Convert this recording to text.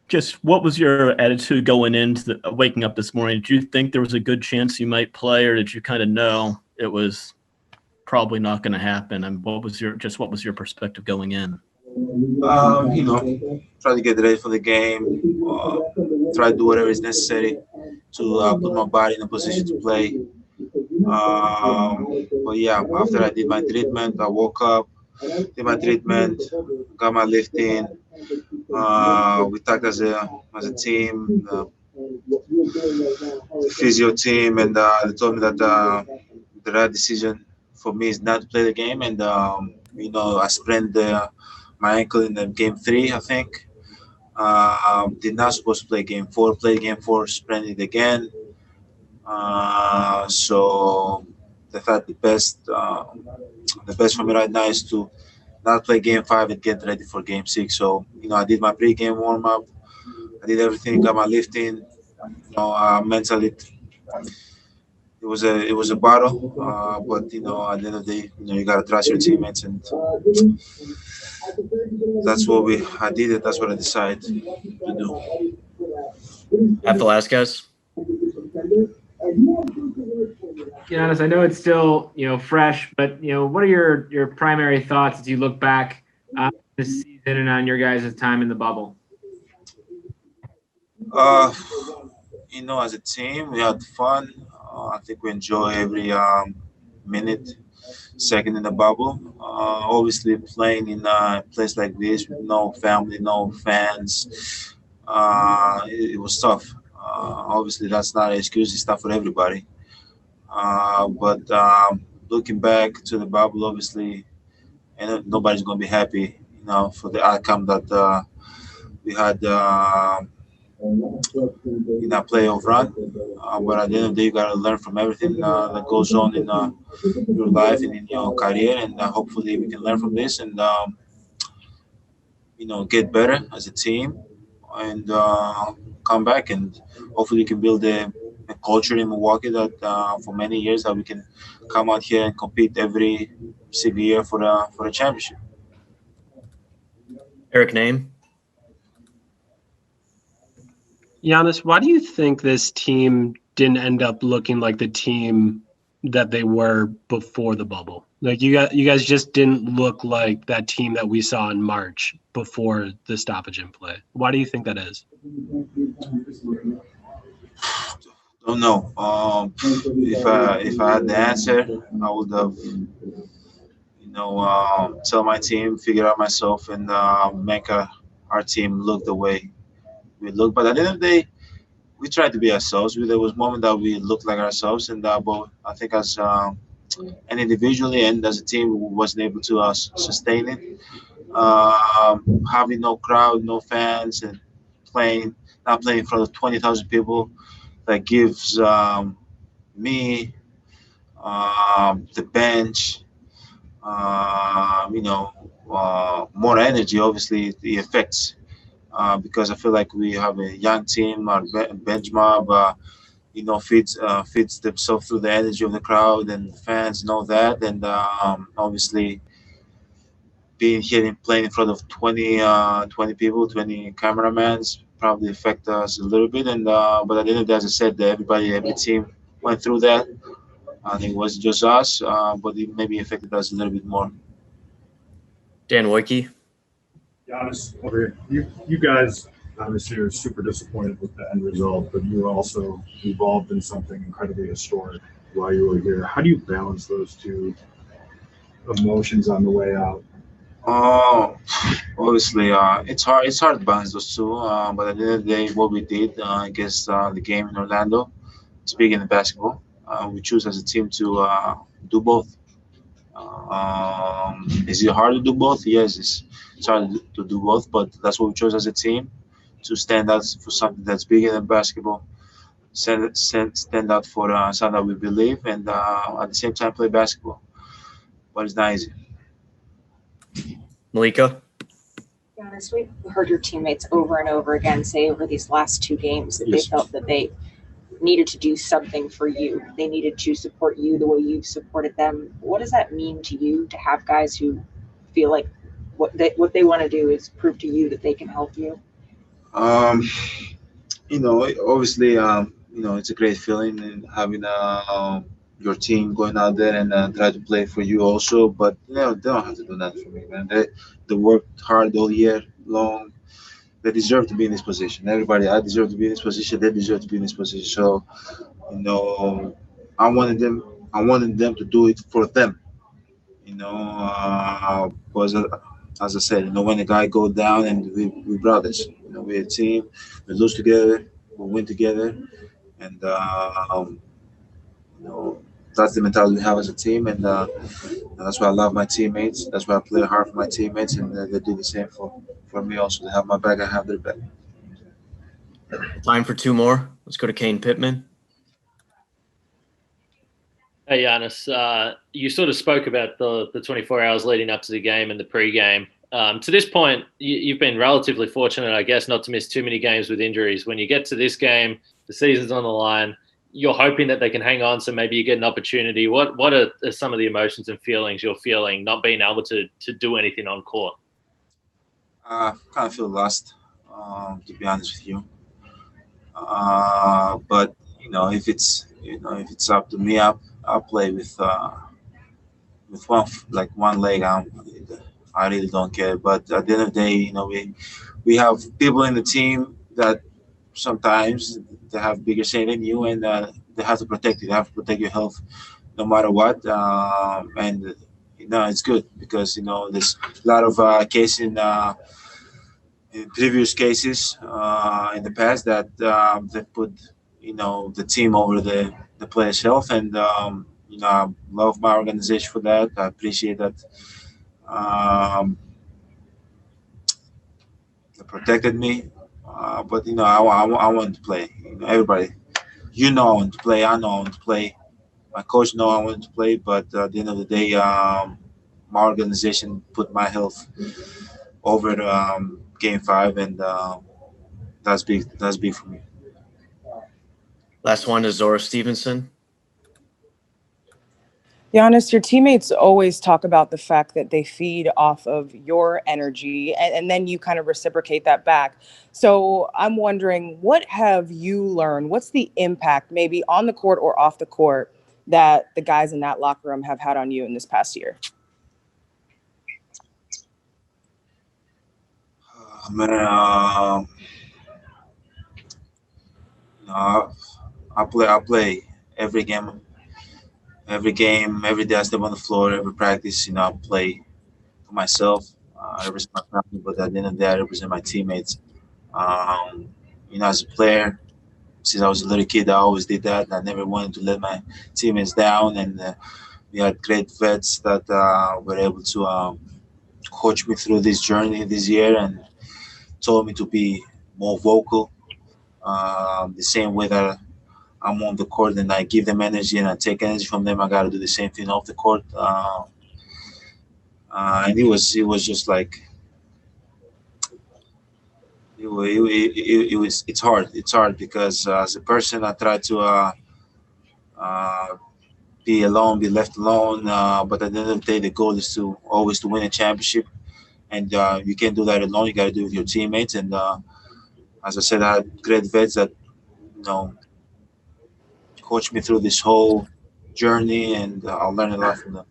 Just what was your attitude going into waking up this morning? Did you think there was a good chance you might play, or did you kind of know it was probably not going to happen? And what was your perspective going in? Try to get ready for the game. Try to do whatever is necessary to put my body in a position to play. But yeah, after I did my treatment, I woke up, did my treatment, got my lift in. We talked as a team, physio team, and they told me that the right decision for me is not to play the game. And I sprained my ankle in the game three, I think. Did not supposed to play game four. Played game four, sprained it again. So they thought the best for me right now is to not play game five and get ready for game six. So I did my pre-game warm up. I did everything, got my lifting. Mentally it was a battle, but at the end of the day, you gotta trust your teammates, and that's what I did it. That's what I decided to do. At Velasquez? Giannis, I know it's still fresh, but what are your primary thoughts as you look back this season and on your guys' time in the bubble? As a team, we had fun. I think we enjoy every minute, second in the bubble. Obviously, playing in a place like this with no family, no fans, it was tough. Obviously, that's not an excuse. It's tough for everybody. But looking back to the bubble, obviously, and nobody's going to be happy, for the outcome that we had in that playoff run. But at the end of the day, you got to learn from everything that goes on in your life and in your career, and hopefully we can learn from this and get better as a team and come back, and hopefully we can build a culture in Milwaukee that for many years that we can come out here and compete every single year for a championship. Eric Name? Giannis, why do you think this team didn't end up looking like the team that they were before the bubble? Like you guys just didn't look like that team that we saw in March before the stoppage in play. Why do you think that is? Don't know. If I had the answer, I would have tell my team, figure out myself, and make our team look the way we look. But at the end of the day, we tried to be ourselves. There was moment that we looked like ourselves, and but I think as and individually and as a team, we wasn't able to sustain it. Having no crowd, no fans, and not playing in front of 20,000 people, that gives me the bench, more energy. Obviously, the effects. Because I feel like we have a young team. Our bench mob, feeds themselves through the energy of the crowd, and the fans know that. And obviously, being here and playing in front of 20 people, 20 cameramans, probably affect us a little bit. And but at the end of the day, as I said, every team went through that. I think it wasn't just us, but it maybe affected us a little bit more. Dan Wojcicki? Giannis, you guys obviously are super disappointed with the end result, but you were also involved in something incredibly historic while you were here. How do you balance those two emotions on the way out? Obviously, it's hard. It's hard to balance those two. But at the end of the day, what we did against the game in Orlando, speaking of basketball, we choose as a team to do both. Is it hard to do both? Yes, it's hard to do both, but that's what we chose as a team to stand out for something that's bigger than basketball, stand out for something that we believe, and at the same time play basketball. But it's not easy. Malika? Giannis, we've heard your teammates over and over again say over these last two games that they felt that they needed to do something for you. They needed to support you the way you've supported them. What does that mean to you to have guys who feel like what they want to do is prove to you that they can help you? Um, obviously, it's a great feeling and having your team going out there and try to play for you also. But they don't have to do that for me, man. They worked hard all year long. They deserve to be in this position. Everybody, I deserve to be in this position. They deserve to be in this position. So, you know, I wanted them. I wanted them to do it for them. Because as I said, when the guy go down and we brothers, we're a team. We lose together, we win together, and you know that's the mentality we have as a team, and that's why I love my teammates. That's why I play hard for my teammates, and they do the same for me. Also, they have my back, I have their back. Time for two more. Let's go to Kane Pittman. Hey, Giannis, you sort of spoke about the 24 hours leading up to the game and the pre-game. To this point, you've been relatively fortunate, I guess, not to miss too many games with injuries. When you get to this game, the season's on the line, you're hoping that they can hang on, so maybe you get an opportunity. What are some of the emotions and feelings you're feeling not being able to do anything on court? Kind of feel lost, to be honest with you. But if it's up to me, I'll play with one leg. I really don't care. But at the end of the day, we have people in the team that sometimes they have bigger say than you, and they have to protect you. They have to protect your health no matter what. And it's good because there's a lot of cases in previous cases in the past that they put the team over the player's health, and I love my organization for that. I appreciate that. They protected me, but I want to play. Everybody, I want to play. I know I want to play. My coach know I want to play, but at the end of the day, my organization put my health over game 5, and that's big. That's big for me. Last one is Zora Stevenson. Giannis, your teammates always talk about the fact that they feed off of your energy, and then you kind of reciprocate that back. So I'm wondering, what have you learned? What's the impact, maybe on the court or off the court, that the guys in that locker room have had on you in this past year? Man, I play every game. Every game, every day I step on the floor, every practice, I play for myself. I represent my family, but at the end of the day, I represent my teammates. Um, as a player, since I was a little kid, I always did that. I never wanted to let my teammates down, and we had great vets that were able to coach me through this journey this year and told me to be more vocal. The same way that I'm on the court and I give them energy and I take energy from them, I got to do the same thing off the court. And it was just like it's hard because as a person I try to uh, be alone, be left alone, but at the end of the day the goal is to always to win a championship, and you can't do that alone. You got to do it with your teammates, and as I said, I had great vets that you know coached me through this whole journey, and I'll learn a lot from them.